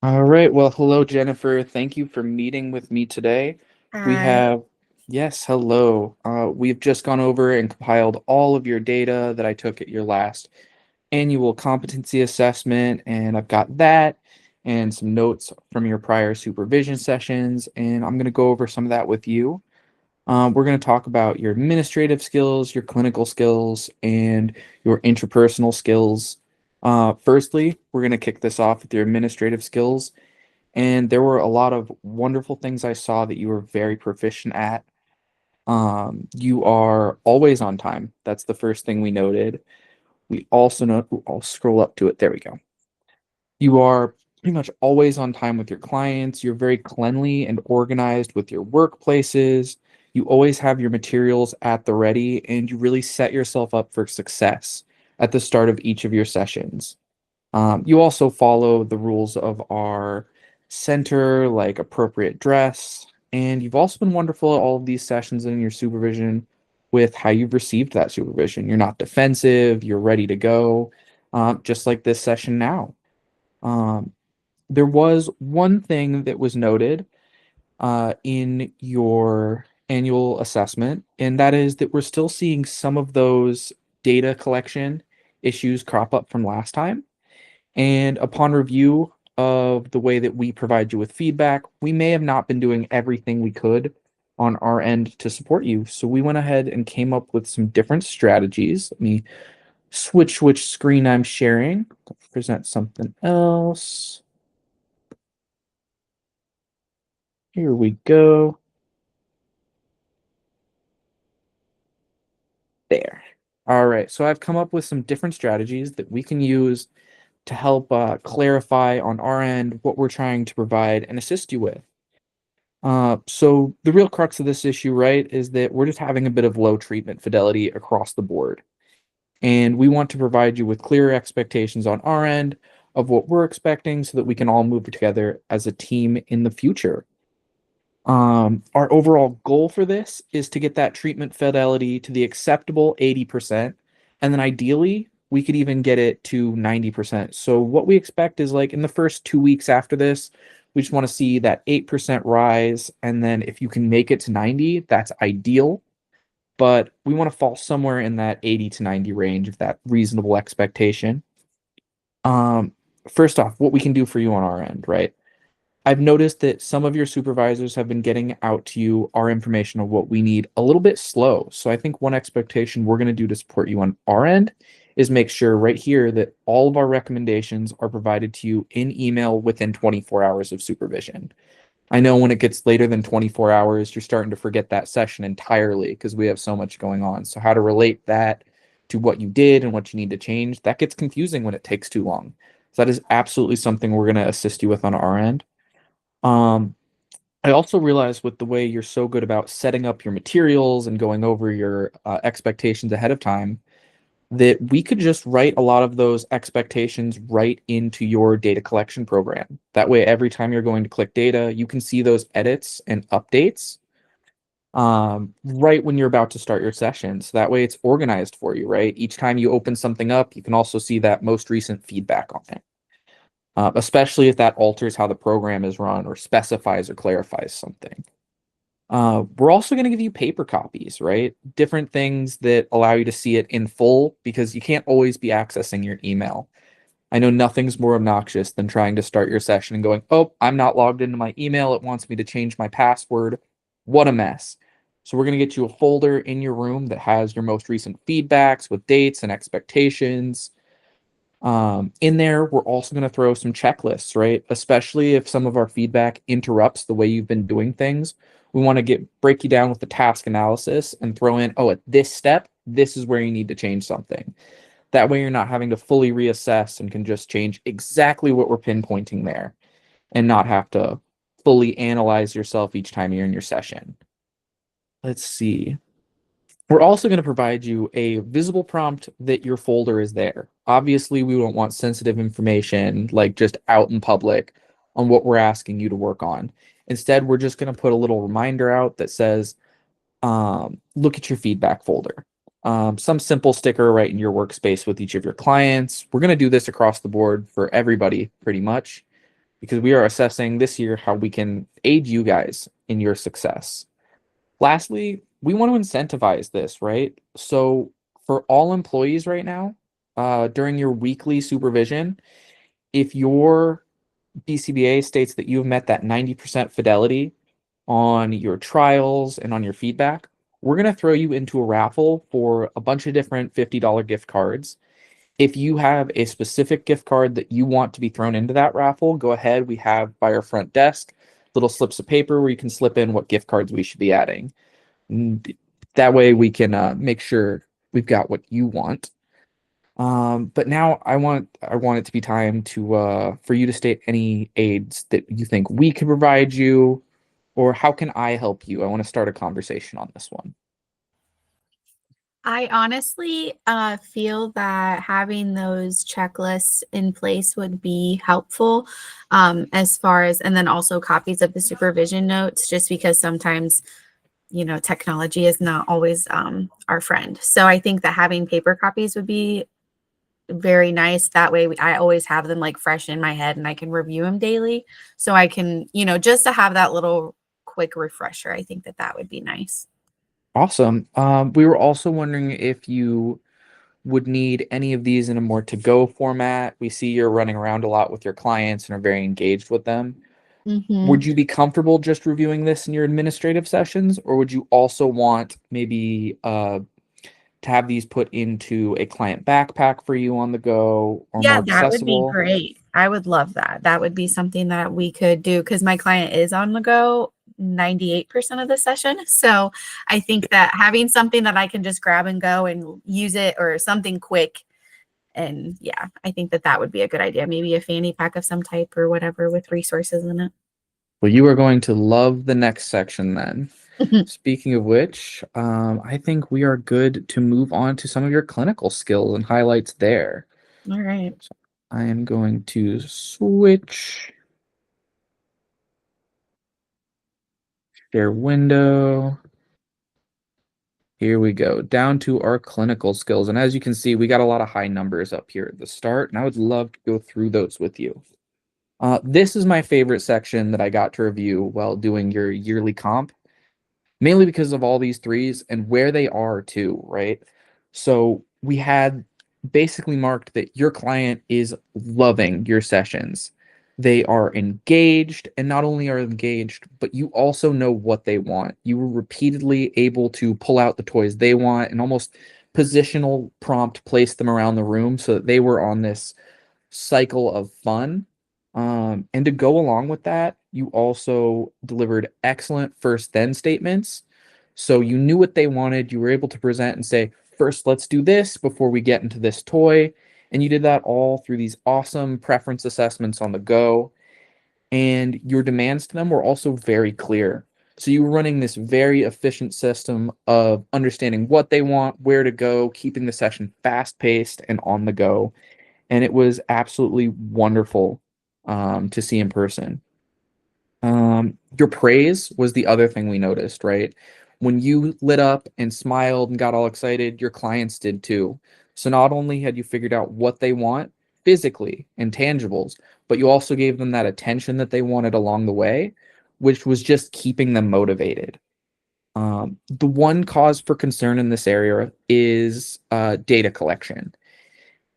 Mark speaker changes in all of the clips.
Speaker 1: All right. Well, hello, Jennifer. Thank you for meeting with me today. We
Speaker 2: Hi.
Speaker 1: have, yes, hello. We've just gone over and compiled all of your data that I took at your last annual competency assessment, and I've got that and some notes from your prior supervision sessions, and I'm going to go over some of that with you. We're going to talk about your administrative skills, your clinical skills, and your interpersonal skills. Firstly, we're going to kick this off with your administrative skills. And there were a lot of wonderful things I saw that you were very proficient at. You are always on time. That's the first thing we noted. We also know, I'll scroll up to it. There we go. You are pretty much always on time with your clients. You're very cleanly and organized with your workplaces. You always have your materials at the ready, and you really set yourself up for success at the start of each of your sessions. You also follow the rules of our center, like appropriate dress, and you've also been wonderful at all of these sessions in your supervision with how you've received that supervision. You're not defensive, you're ready to go, just like this session now. Um, there was one thing that was noted in your annual assessment, and that is that we're still seeing some of those data collection issues crop up from last time. And upon review of the way that we provide you with feedback, we may have not been doing everything we could on our end to support you. So we went ahead and came up with some different strategies. Let me switch which screen I'm sharing. Present something else. Here we go. There. All right. So I've come up with some different strategies that we can use to help clarify on our end what we're trying to provide and assist you with. So the real crux of this issue, right, is that we're just having a bit of low treatment fidelity across the board. And we want to provide you with clear expectations on our end of what we're expecting so that we can all move together as a team in the future. Our overall goal for this is to get that treatment fidelity to the acceptable 80%. And then ideally, we could even get it to 90%. So what we expect is like in the first 2 weeks after this, we just want to see that 8% rise. And then if you can make it to 90, that's ideal. But we want to fall somewhere in that 80 to 90 range of that reasonable expectation. Um, First off, what we can do for you on our end, right? I've noticed that some of your supervisors have been getting out to you our information of what we need a little bit slow. So I think one expectation we're going to do to support you on our end is make sure right here that all of our recommendations are provided to you in email within 24 hours of supervision. I know when it gets later than 24 hours, you're starting to forget that session entirely because we have so much going on. So how to relate that to what you did and what you need to change, that gets confusing when it takes too long. So that is absolutely something we're going to assist you with on our end. Um, I also realized with the way you're so good about setting up your materials and going over your expectations ahead of time, that we could just write a lot of those expectations right into your data collection program. That way, every time you're going to click data, you can see those edits and updates right when you're about to start your session. So that way it's organized for you, right? Each time you open something up, you can also see that most recent feedback on it, especially if that alters how the program is run or specifies or clarifies something. We're also going to give you paper copies, right? Different things that allow you to see it in full because you can't always be accessing your email. I know nothing's more obnoxious than trying to start your session and going, oh, I'm not logged into my email. It wants me to change my password. What a mess. So we're going to get you a folder in your room that has your most recent feedbacks with dates and expectations. In there, we're also going to throw some checklists, right? Especially if some of our feedback interrupts the way you've been doing things. We want to break you down with the task analysis and throw in, oh, at this step, this is where you need to change something. That way, you're not having to fully reassess and can just change exactly what we're pinpointing there and not have to fully analyze yourself each time you're in your session. Let's see. We're also going to provide you a visible prompt that your folder is there. Obviously, we don't want sensitive information like just out in public on what we're asking you to work on. Instead, we're just going to put a little reminder out that says, look at your feedback folder. Some simple sticker right in your workspace with each of your clients. We're going to do this across the board for everybody pretty much. because we are assessing this year how we can aid you guys in your success. Lastly, we want to incentivize this, right? So for all employees right now, during your weekly supervision, if your BCBA states that you've met that 90% fidelity on your trials and on your feedback, we're going to throw you into a raffle for a bunch of different $50 gift cards. If you have a specific gift card that you want to be thrown into that raffle, go ahead. We have by our front desk little slips of paper where you can slip in what gift cards we should be adding. That way we can make sure we've got what you want. But now I want it to be time to for you to state any aids that you think we can provide you, or how can I help you? I want to start a conversation on this one.
Speaker 2: I honestly feel that having those checklists in place would be helpful as far as, and then also copies of the supervision notes, just because sometimes, technology is not always our friend. So I think that having paper copies would be very nice. That way I always have them like fresh in my head and I can review them daily. So I can, just to have that little quick refresher, I think that that would be nice.
Speaker 1: Awesome. We were also wondering if you would need any of these in a more to-go format. We see you're running around a lot with your clients and are very engaged with them.
Speaker 2: Mm-hmm.
Speaker 1: Would you be comfortable just reviewing this in your administrative sessions, or would you also want maybe to have these put into a client backpack for you on the go or more
Speaker 2: Yeah, that would be
Speaker 1: accessible?
Speaker 2: great. I would love that. That would be something that we could do because my client is on the go 98% of the session. So I think that having something that I can just grab and go and use it or something quick. And yeah, I think that that would be a good idea. Maybe a fanny pack of some type or whatever with resources in it.
Speaker 1: Well, you are going to love the next section then. Speaking of which, I think we are good to move on to some of your clinical skills and highlights there.
Speaker 2: All right.
Speaker 1: So I am going to switch share window. Here we go, down to our clinical skills. And as you can see, we got a lot of high numbers up here at the start, and I would love to go through those with you. This is my favorite section that I got to review while doing your yearly comp, mainly because of all these threes and where they are too, right? So we had basically marked that your client is loving your sessions. They are engaged, and not only are engaged, but you also know what they want. You were repeatedly able to pull out the toys they want and almost positional prompt place them around the room so that they were on this cycle of fun. And to go along with that, you also delivered excellent first then statements. So you knew what they wanted. You were able to present and say, first, let's do this before we get into this toy. And you did that all through these awesome preference assessments on the go. And your demands to them were also very clear. So you were running this very efficient system of understanding what they want, where to go, keeping the session fast paced and on the go. And it was absolutely wonderful to see in person. Your praise was the other thing we noticed, right? When you lit up and smiled and got all excited, your clients did too. So not only had you figured out what they want physically and tangibles, but you also gave them that attention that they wanted along the way, which was just keeping them motivated. The one cause for concern in this area is data collection,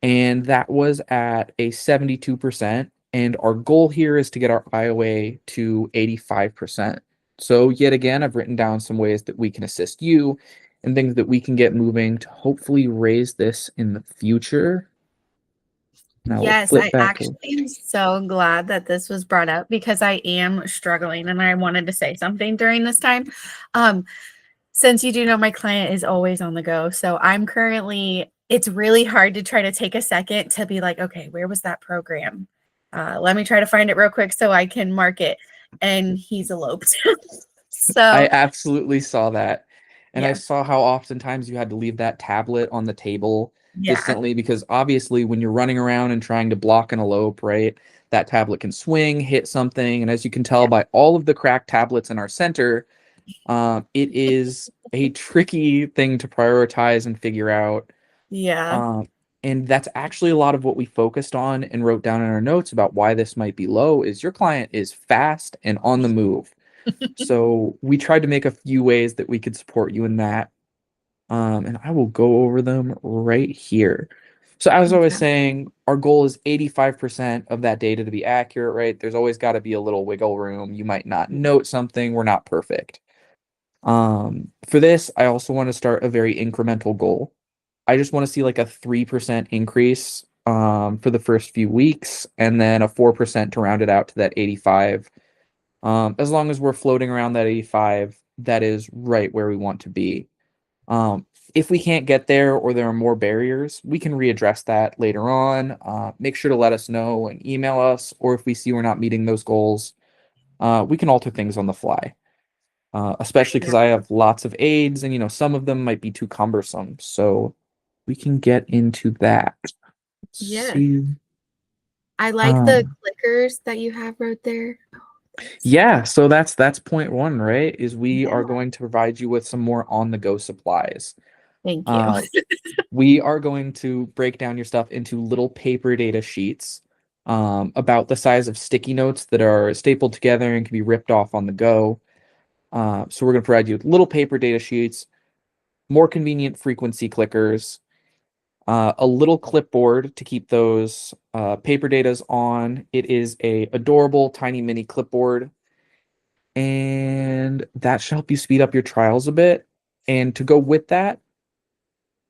Speaker 1: and that was at a 72%. And our goal here is to get our IOA to 85%. So yet again, I've written down some ways that we can assist you and things that we can get moving to hopefully raise this in the future. Now we'll
Speaker 2: Yes,
Speaker 1: flip
Speaker 2: I
Speaker 1: back to.
Speaker 2: actually am so glad that this was brought up because I am struggling and I wanted to say something during this time. Um, since you do know my client is always on the go. So I'm currently, it's really hard to try to take a second to be like, okay, where was that program? Let me try to find it real quick so I can mark it. And he's eloped.
Speaker 1: I
Speaker 2: So
Speaker 1: absolutely saw that. And I
Speaker 2: yeah,
Speaker 1: saw how oftentimes you had to leave that tablet on the table
Speaker 2: yeah,
Speaker 1: distantly because obviously when you're running around and trying to block an elope, right, that tablet can swing, hit something. And as you can tell
Speaker 2: yeah,
Speaker 1: by all of the cracked tablets in our center, it is a tricky thing to prioritize and figure out.
Speaker 2: yeah.
Speaker 1: Um, And that's actually a lot of what we focused on and wrote down in our notes about why this might be low is your client is fast and on the move. So we tried to make a few ways that we could support you in that. And I will go over them right here. So as I was
Speaker 2: Okay.
Speaker 1: saying, our goal is 85% of that data to be accurate, right? There's always got to be a little wiggle room. You might not note something. We're not perfect. For this, I also want to start a very incremental goal. I just want to see like a 3% increase for the first few weeks and then a 4% to round it out to that 85. As long as we're floating around that 85, that is right where we want to be. If we can't get there or there are more barriers, we can readdress that later on. Make sure to let us know and email us, or if we see we're not meeting those goals, we can alter things on the fly. Especially because
Speaker 2: Yeah.
Speaker 1: I have lots of aids and some of them might be too cumbersome. So we can get into that. Let's
Speaker 2: Yeah.
Speaker 1: see.
Speaker 2: I like the
Speaker 1: Um,
Speaker 2: clickers that you have right there.
Speaker 1: yeah, so that's point one, right? Is we
Speaker 2: Yeah.
Speaker 1: are going to provide you with some more on-the-go supplies.
Speaker 2: Thank you.
Speaker 1: Uh, we are going to break down your stuff into little paper data sheets about the size of sticky notes that are stapled together and can be ripped off on the go. So we're going to provide you with little paper data sheets, more convenient frequency clickers, a little clipboard to keep those paper datas on. It is a adorable tiny mini clipboard, and that should help you speed up your trials a bit. And to go with that,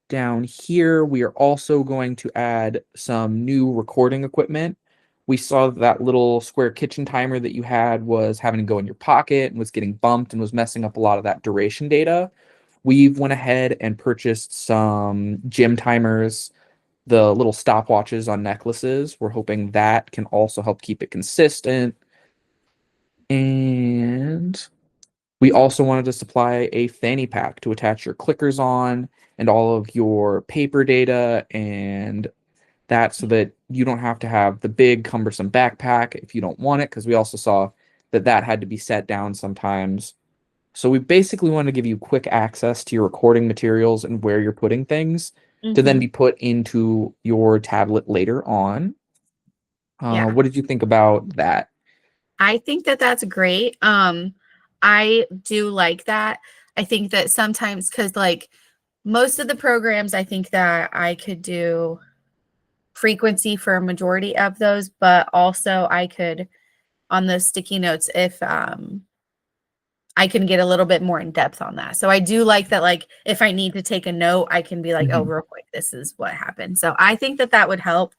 Speaker 1: down here, we are also going to add some new recording equipment. We saw that little square kitchen timer that you had was having to go in your pocket and was getting bumped and was messing up a lot of that duration data. We've went ahead and purchased some gym timers, the little stopwatches on necklaces. We're hoping that can also help keep it consistent. And we also wanted to supply a fanny pack to attach your clickers on and all of your paper data and that so that you don't have to have the big cumbersome backpack if you don't want it, because we also saw that that had to be set down sometimes. So we basically want to give you quick access to your recording materials and where you're putting things to then
Speaker 2: Mhm.
Speaker 1: be put into your tablet later on.
Speaker 2: Yeah.
Speaker 1: What did you think about that?
Speaker 2: I think that that's great. I do like that. I think that sometimes, because like most of the programs, I think that I could do frequency for a majority of those, but also I could on those sticky notes if I can get a little bit more in depth on that. So I do like that, like if I need to take a note, I can be like, oh,
Speaker 1: Mhm.
Speaker 2: real quick, this is what happened. So I think that that would help.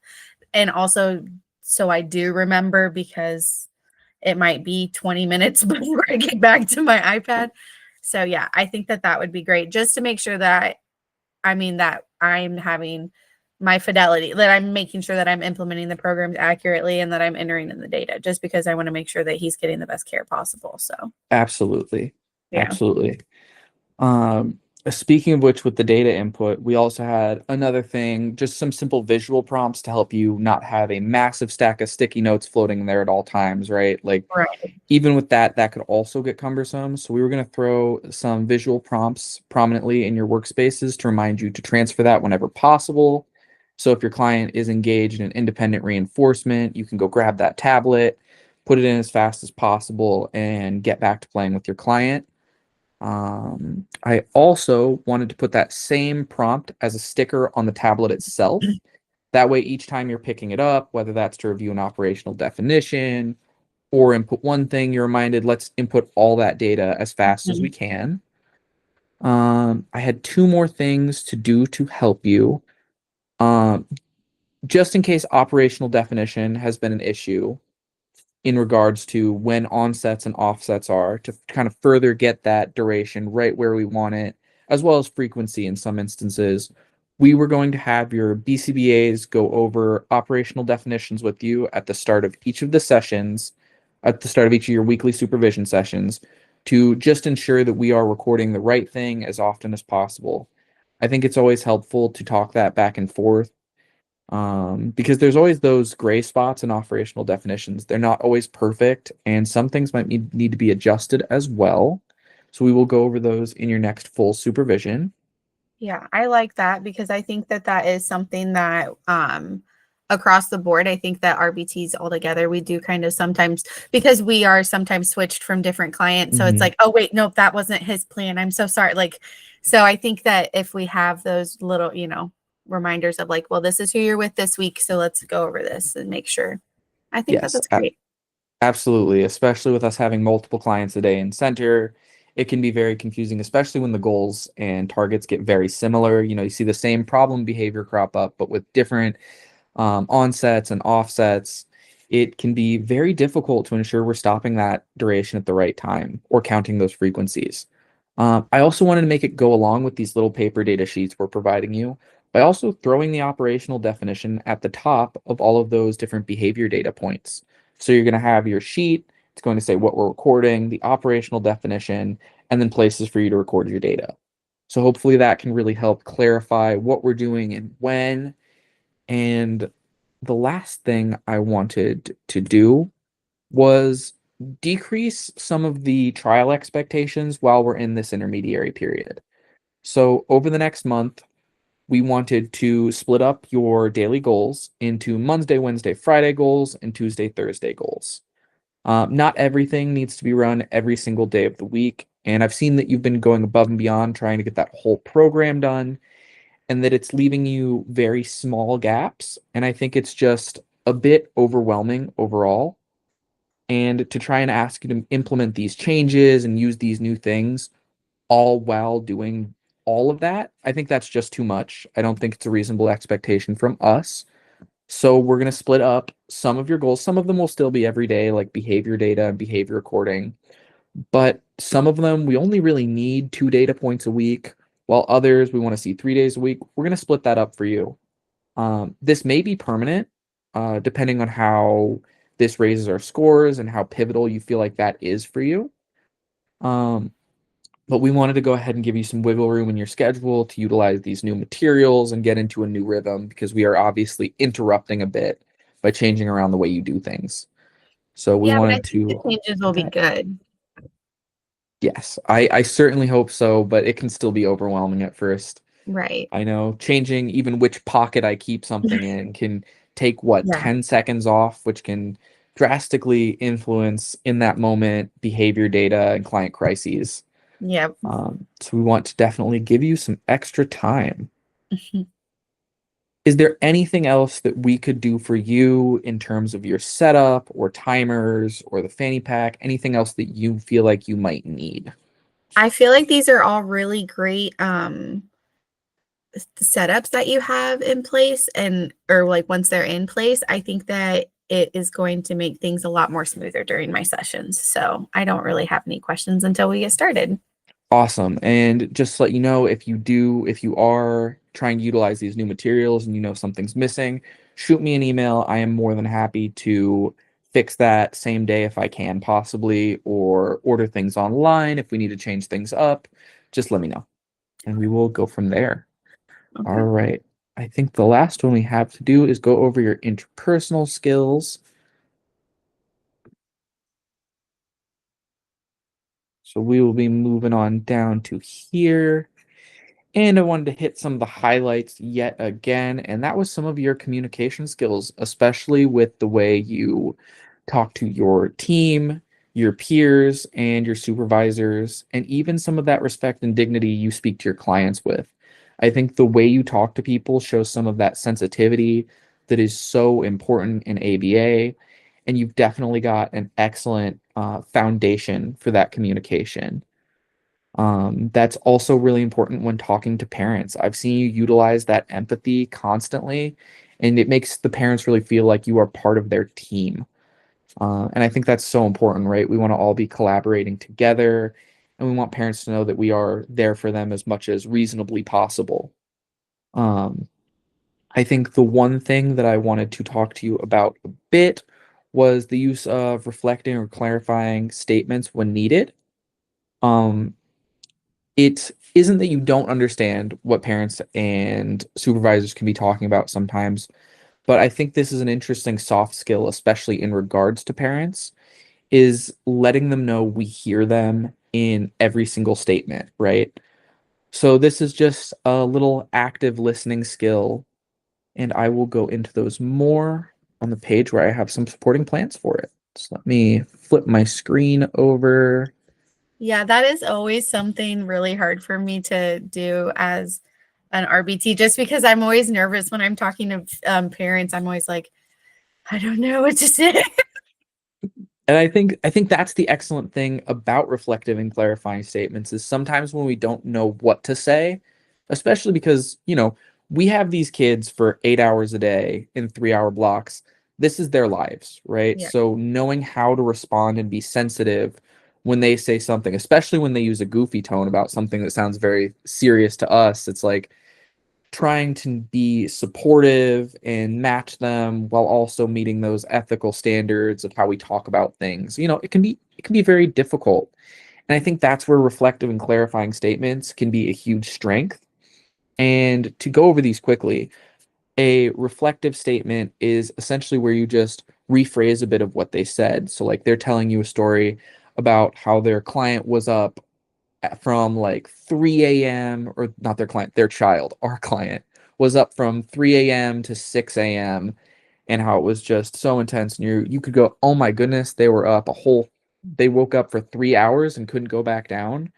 Speaker 2: And also, so I do remember because it might be 20 minutes before I get back to my iPad. So yeah, I think that that would be great just to make sure that that I'm having my fidelity, that I'm making sure that I'm implementing the programs accurately and that I'm entering in the data just because I want to make sure that he's getting the best care possible. So,
Speaker 1: Absolutely.
Speaker 2: yeah.
Speaker 1: Absolutely. Um, Speaking of which, with the data input, we also had another thing, just some simple visual prompts to help you not have a massive stack of sticky notes floating there at all times, right? Like
Speaker 2: Right.
Speaker 1: even with that, that could also get cumbersome. So we were going to throw some visual prompts prominently in your workspaces to remind you to transfer that whenever possible. So if your client is engaged in independent reinforcement, you can go grab that tablet, put it in as fast as possible, and get back to playing with your client. I also wanted to put that same prompt as a sticker on the tablet itself. That way, each time you're picking it up, whether that's to review an operational definition or input one thing, you're reminded, let's input all that data as fast as we
Speaker 2: Mhm.
Speaker 1: can. I had two more things to do to help you. Um, just in case operational definition has been an issue in regards to when onsets and offsets are to kind of further get that duration right where we want it, as well as frequency in some instances. We were going to have your BCBAs go over operational definitions with you at the start of each of the sessions, at the start of each of your weekly supervision sessions, to just ensure that we are recording the right thing as often as possible. I think it's always helpful to talk that back and forth because there's always those gray spots in operational definitions. They're not always perfect, and some things might need to be adjusted as well. So we will go over those in your next full supervision.
Speaker 2: Yeah, I like that because I think that that is something that across the board, I think that RBTs altogether, we do kind of sometimes because we are sometimes switched from different clients. So it's
Speaker 1: Mhm.
Speaker 2: like, oh wait, nope, that wasn't his plan. I'm so sorry. Like, so I think that if we have those little, reminders of like, well, this is who you're with this week, so let's go over this and make sure. I think that
Speaker 1: Yes,
Speaker 2: that's great.
Speaker 1: absolutely. Especially with us having multiple clients a day in center, it can be very confusing, especially when the goals and targets get very similar. You see the same problem behavior crop up, but with different onsets and offsets. It can be very difficult to ensure we're stopping that duration at the right time or counting those frequencies. I also wanted to make it go along with these little paper data sheets we're providing you by also throwing the operational definition at the top of all of those different behavior data points. So you're going to have your sheet, it's going to say what we're recording, the operational definition, and then places for you to record your data. So hopefully that can really help clarify what we're doing and when. And the last thing I wanted to do was decrease some of the trial expectations while we're in this intermediary period. So over the next month, we wanted to split up your daily goals into Monday, Wednesday, Friday goals and Tuesday, Thursday goals. Not everything needs to be run every single day of the week. And I've seen that you've been going above and beyond trying to get that whole program done and that it's leaving you very small gaps. And I think it's just a bit overwhelming overall. And to try and ask you to implement these changes and use these new things all while doing all of that, I think that's just too much. I don't think it's a reasonable expectation from us. So we're going to split up some of your goals. Some of them will still be every day, like behavior data and behavior recording. But some of them, we only really need 2 data points a week, while others, we want to see 3 days a week. We're going to split that up for you. This may be permanent, depending on how this raises our scores and how pivotal you feel like that is for you. Um, but we wanted to go ahead and give you some wiggle room in your schedule to utilize these new materials and get into a new rhythm because we are obviously interrupting a bit by changing around the way you do things. So we
Speaker 2: Yeah, but I
Speaker 1: wanted
Speaker 2: think the
Speaker 1: to
Speaker 2: changes
Speaker 1: do
Speaker 2: will be
Speaker 1: that.
Speaker 2: good.
Speaker 1: Yes, I certainly hope so, but it can still be overwhelming at first.
Speaker 2: Right.
Speaker 1: I know changing even which pocket I keep something in can take what
Speaker 2: Yeah.
Speaker 1: 10 seconds off, which can drastically influence in that moment behavior data and client crises.
Speaker 2: Yeah.
Speaker 1: So we want to definitely give you some extra time. Is there anything else that we could do for you in terms of your setup or timers or the fanny pack? Anything else that you feel like you might need?
Speaker 2: I feel like these are all really great setups that you have in place and or like once they're in place, I think that it is going to make things a lot more smoother during my sessions. So I don't really have any questions until we get started.
Speaker 1: Awesome. And just to let you know, if you are trying to utilize these new materials and you know something's missing, shoot me an email. I am more than happy to fix that same day if I can possibly, or order things online if we need to change things up. Just let me know and we will go from there. All
Speaker 2: Okay.
Speaker 1: right. I think the last one we have to do is go over your interpersonal skills. So we will be moving on down to here. And I wanted to hit some of the highlights yet again, and that was some of your communication skills, especially with the way you talk to your team, your peers, and your supervisors, and even some of that respect and dignity you speak to your clients with. I think the way you talk to people shows some of that sensitivity that is so important in ABA, and you've definitely got an excellent foundation for that communication. That's also really important when talking to parents. I've seen you utilize that empathy constantly, and it makes the parents really feel like you are part of their team. And I think that's so important, right? We want to all be collaborating together, and we want parents to know that we are there for them as much as reasonably possible. Um, I think the one thing that I wanted to talk to you about a bit was the use of reflecting or clarifying statements when needed. Um, it isn't that you don't understand what parents and supervisors can be talking about sometimes, but I think this is an interesting soft skill, especially in regards to parents, is letting them know we hear them in every single statement, right? So this is just a little active listening skill, and I will go into those more on the page where I have some supporting plans for it. So let me flip my screen over.
Speaker 2: Yeah, that is always something really hard for me to do as an RBT, just because I'm always nervous when I'm talking to parents. I'm always like, I don't know what to say.
Speaker 1: And I think that's the excellent thing about reflective and clarifying statements is sometimes when we don't know what to say, especially because, we have these kids for 8 hours a day in 3 hour blocks. This is their lives, right?
Speaker 2: Yeah.
Speaker 1: So knowing how to respond and be sensitive when they say something, especially when they use a goofy tone about something that sounds very serious to us, it's like trying to be supportive and match them while also meeting those ethical standards of how we talk about things. It can be very difficult. And I think that's where reflective and clarifying statements can be a huge strength. And to go over these quickly, a reflective statement is essentially where you just rephrase a bit of what they said. So like they're telling you a story about how their client was up from like 3 a.m. or not their client, their child, our client was up from 3 a.m. to 6 a.m. and how it was just so intense. And you could go, oh my goodness, they woke up for 3 hours and couldn't go back down.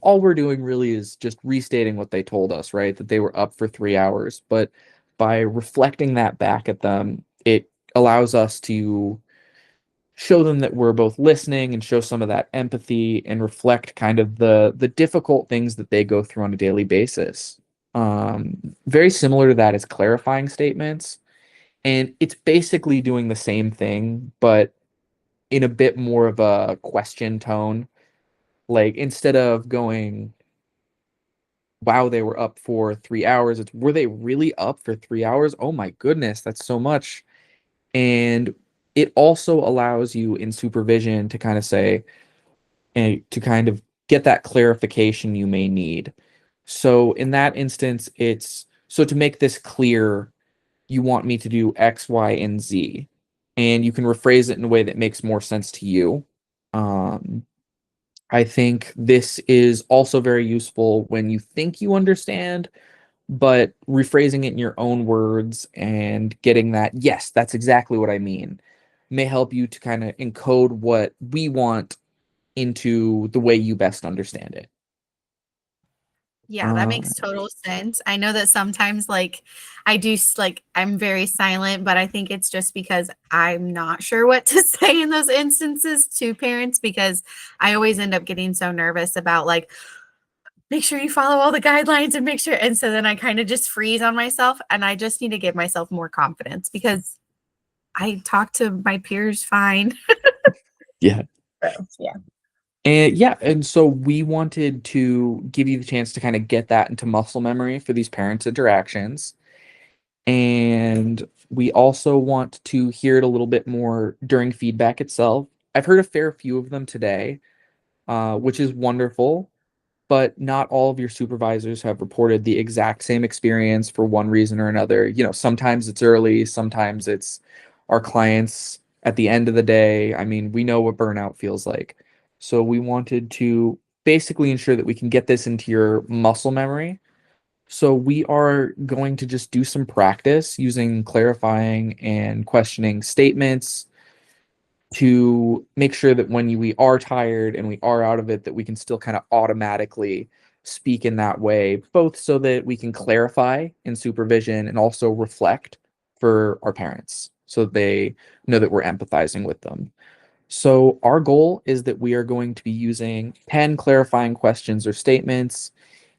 Speaker 1: All we're doing really is just restating what they told us, right? That they were up for 3 hours. But by reflecting that back at them, it allows us to show them that we're both listening and show some of that empathy and reflect kind of the difficult things that they go through on a daily basis. Very similar to that is clarifying statements, and it's basically doing the same thing, but in a bit more of a question tone. Like instead of going, "Wow, they were up for 3 hours," it's were they really up for 3 hours? Oh my goodness, that's so much. And it also allows you in supervision to kind of say, and to kind of get that clarification you may need. So in that instance, it's so to make this clear, you want me to do X, Y, and Z. And you can rephrase it in a way that makes more sense to you. Um, I think this is also very useful when you think you understand, but rephrasing it in your own words and getting that, yes, that's exactly what I mean, may help you to kind of encode what we want into the way you best understand it.
Speaker 2: Yeah, that
Speaker 1: Uh,
Speaker 2: makes total sense. I know that sometimes, like, I'm very silent, but I think it's just because I'm not sure what to say in those instances to parents because I always end up getting so nervous about, like, make sure you follow all the guidelines and make sure. And so then I kind of just freeze on myself and I just need to give myself more confidence because I talk to my peers fine.
Speaker 1: yeah.
Speaker 2: So, yeah.
Speaker 1: And yeah, and so we wanted to give you the chance to kind of get that into muscle memory for these parents' interactions. And we also want to hear it a little bit more during feedback itself. I've heard a fair few of them today, which is wonderful, but not all of your supervisors have reported the exact same experience for one reason or another. Sometimes it's early, sometimes it's our clients at the end of the day. I mean, we know what burnout feels like. So we wanted to basically ensure that we can get this into your muscle memory. So we are going to just do some practice using clarifying and questioning statements to make sure that when we are tired and we are out of it, that we can still kind of automatically speak in that way, both so that we can clarify in supervision and also reflect for our parents so that they know that we're empathizing with them. So our goal is that we are going to be using 10 clarifying questions or statements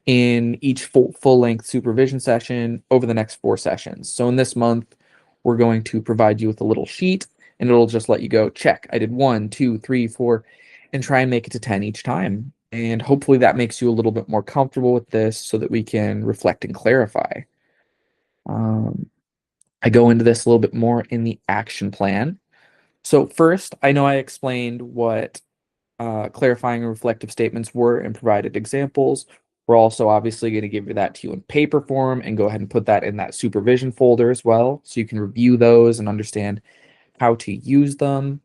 Speaker 1: in each full length supervision session over the next 4 sessions. So in this month, we're going to provide you with a little sheet and it'll just let you go, check, I did 1, 2, 3, 4, and try and make it to 10 each time. And hopefully that makes you a little bit more comfortable with this so that we can reflect and clarify. Um, I go into this a little bit more in the action plan. So first, I know I explained what clarifying and reflective statements were and provided examples. We're also obviously going to give that to you in paper form and go ahead and put that in that supervision folder as well. So you can review those and understand how to use them.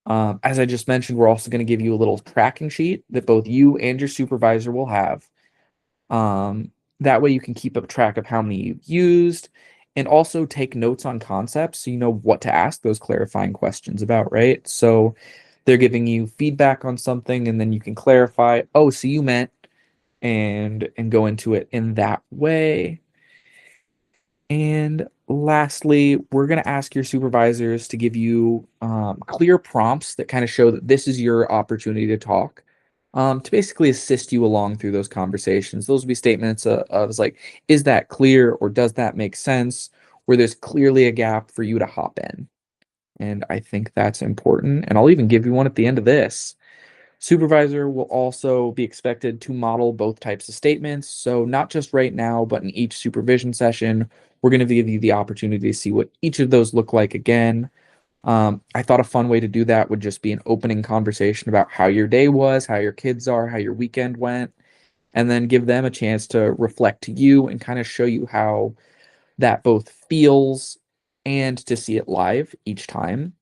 Speaker 1: As I just mentioned, we're also going to give you a little tracking sheet that both you and your supervisor will have. That way you can keep up track of how many you've used and also take notes on concepts so you know what to ask those clarifying questions about, right? So they're giving you feedback on something and then you can clarify, oh, so you meant, and go into it in that way. And lastly, we're going to ask your supervisors to give you clear prompts that kind of show that this is your opportunity to talk, to basically assist you along through those conversations. Those will be statements of like, is that clear or does that make sense? Where there's clearly a gap for you to hop in. And I think that's important. And I'll even give you one at the end of this. Supervisor will also be expected to model both types of statements. So not just right now, but in each supervision session, we're going to give you the opportunity to see what each of those look like again. I thought a fun way to do that would just be an opening conversation about how your day was, how your kids are, how your weekend went, and then give them a chance to reflect to you and kind of show you how that both feels and to see it live each time.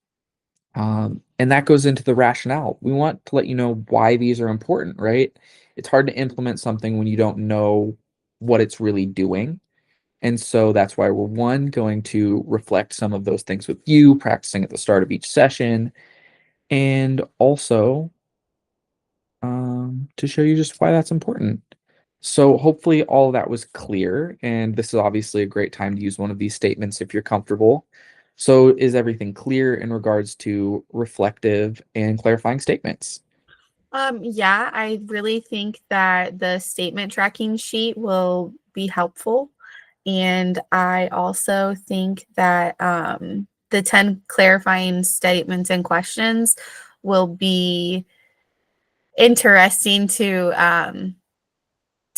Speaker 1: And that goes into the rationale. We want to let you know why these are important, right? It's hard to implement something when you don't know what it's really doing. And so that's why we're one going to reflect some of those things with you, practicing at the start of each session, and also to show you just why that's important. So hopefully all of that was clear, and this is obviously a great time to use one of these statements if you're comfortable. So is everything clear in regards to reflective and clarifying statements?
Speaker 2: Yeah, I really think that the statement tracking sheet will be helpful. And I also think that the 10 clarifying statements and questions will be interesting to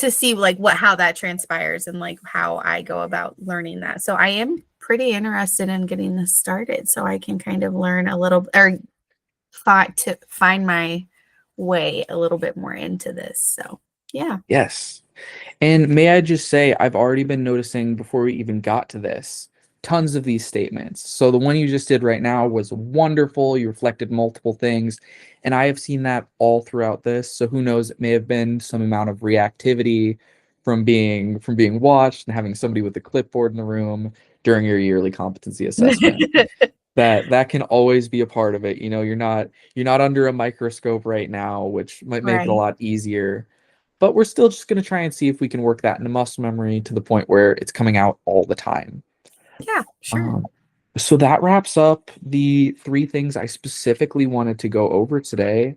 Speaker 2: see like what how that transpires and like how I go about learning that. So I am pretty interested in getting this started so I can kind of learn a little or find my way a little bit more into this. So yeah.
Speaker 1: Yes. And may I just say, I've already been noticing before we even got to this, tons of these statements. So the one you just did right now was wonderful. You reflected multiple things. And I have seen that all throughout this. So who knows, it may have been some amount of reactivity from being watched and having somebody with a clipboard in the room during your yearly competency assessment. That can always be a part of it. You know, you're not under a microscope right now, which might make it a
Speaker 2: Right.
Speaker 1: lot easier. But we're still just going to try and see if we can work that into muscle memory to the point where it's coming out all the time.
Speaker 2: Yeah, sure.
Speaker 1: Um, so that wraps up the three things I specifically wanted to go over today.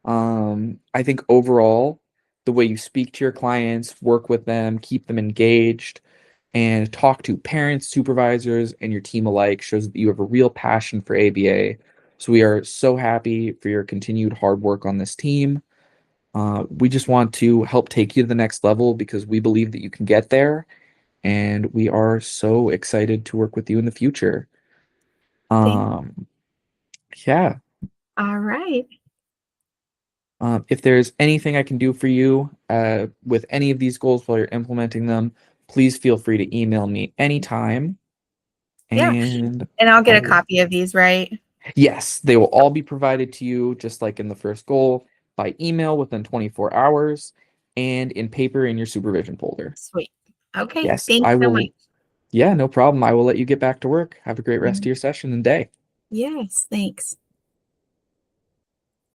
Speaker 1: I think overall, the way you speak to your clients, work with them, keep them engaged, and talk to parents, supervisors, and your team alike shows that you have a real passion for ABA. So we are so happy for your continued hard work on this team. We just want to help take you to the next level because we believe that you can get there, and we are so excited to work with you in the future.
Speaker 2: Thank.
Speaker 1: Um, yeah.
Speaker 2: All right.
Speaker 1: If there's anything I can do for you with any of these goals while you're implementing them, please feel free to email me anytime.
Speaker 2: Yeah.
Speaker 1: And
Speaker 2: And I'll
Speaker 1: I
Speaker 2: get a
Speaker 1: will,
Speaker 2: copy of these, right?
Speaker 1: yes, they will all be provided to you, just like in the first goal, by email within 24 hours and in paper in your supervision folder.
Speaker 2: Sweet. Okay.
Speaker 1: Yes,
Speaker 2: Thanks
Speaker 1: I
Speaker 2: so
Speaker 1: will.
Speaker 2: much.
Speaker 1: Yeah, no problem. I will let you get back to work. Have a great rest of
Speaker 2: Mhm.
Speaker 1: your session and day.
Speaker 2: Yes. Thanks.